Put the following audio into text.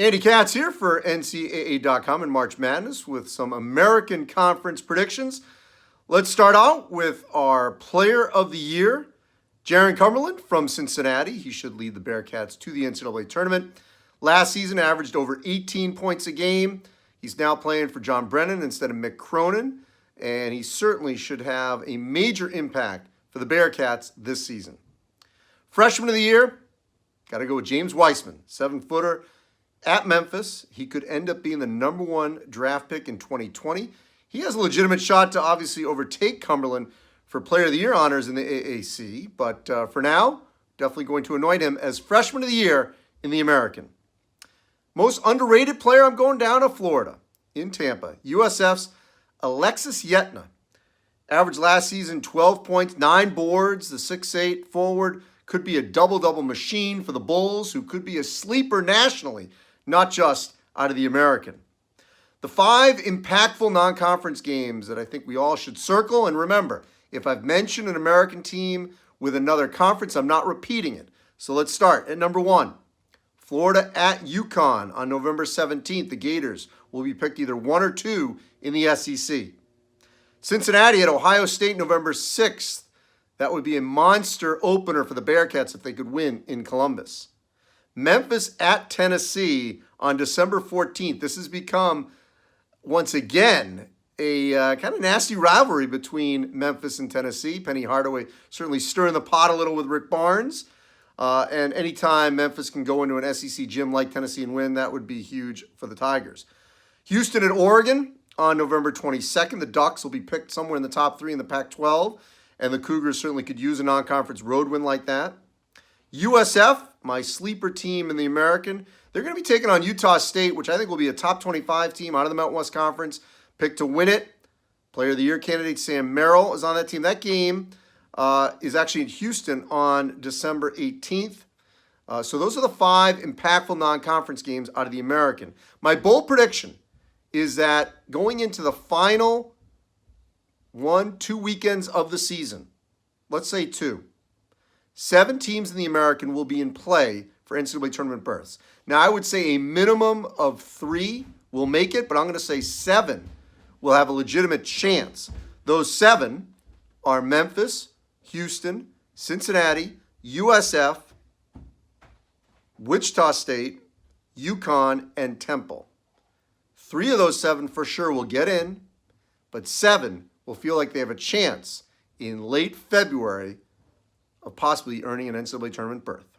Andy Katz here for NCAA.com and March Madness with some American Conference predictions. Let's start out with our Player of the Year, Jaron Cumberland from Cincinnati. He should lead the Bearcats to the NCAA tournament. Last season averaged over 18 points a game. He's now playing for John Brennan instead of Mick Cronin, and he certainly should have a major impact for the Bearcats this season. Freshman of the Year, got to go with James Weissman, 7-footer at Memphis. He could end up being the number one draft pick in 2020. He has a legitimate shot to obviously overtake Cumberland for Player of the Year honors in the AAC, but for now, definitely going to anoint him as Freshman of the Year in the American. Most underrated player, I'm going down to Florida, in Tampa. USF's Alexis Howard. Averaged last season 12 points, 9 boards. The 6'8 forward could be a double-double machine for the Bulls, who could be a sleeper nationally, not just out of the American. The 5 impactful non-conference games that I think we all should circle. And remember, if I've mentioned an American team with another conference, I'm not repeating it. So let's start at number 1. Florida at UConn on November 17th. The Gators will be picked either 1 or 2 in the SEC. Cincinnati at Ohio State November 6th. That would be a monster opener for the Bearcats if they could win in Columbus. Memphis at Tennessee on December 14th. This has become, once again, a kind of nasty rivalry between Memphis and Tennessee. Penny Hardaway certainly stirring the pot a little with Rick Barnes. And anytime Memphis can go into an SEC gym like Tennessee and win, that would be huge for the Tigers. Houston at Oregon on November 22nd. The Ducks will be picked somewhere in the top 3 in the Pac-12, and the Cougars certainly could use a non-conference road win like that. USF, my sleeper team in the American, they're going to be taking on Utah State, which I think will be a top 25 team out of the Mountain West Conference, picked to win it. Player of the Year candidate Sam Merrill is on that team. That game is actually in Houston on December 18th. So those are the 5 impactful non-conference games out of the American. My bold prediction is that going into the final 1-2 weekends of the season, let's say 2, 7 teams in the American will be in play for NCAA tournament berths. Now, I would say a minimum of 3 will make it, but I'm going to say 7 will have a legitimate chance. Those 7 are Memphis, Houston, Cincinnati, USF, Wichita State, UConn, and Temple. 3 of those 7 for sure will get in, but 7 will feel like they have a chance in late February of possibly earning an NCAA tournament berth.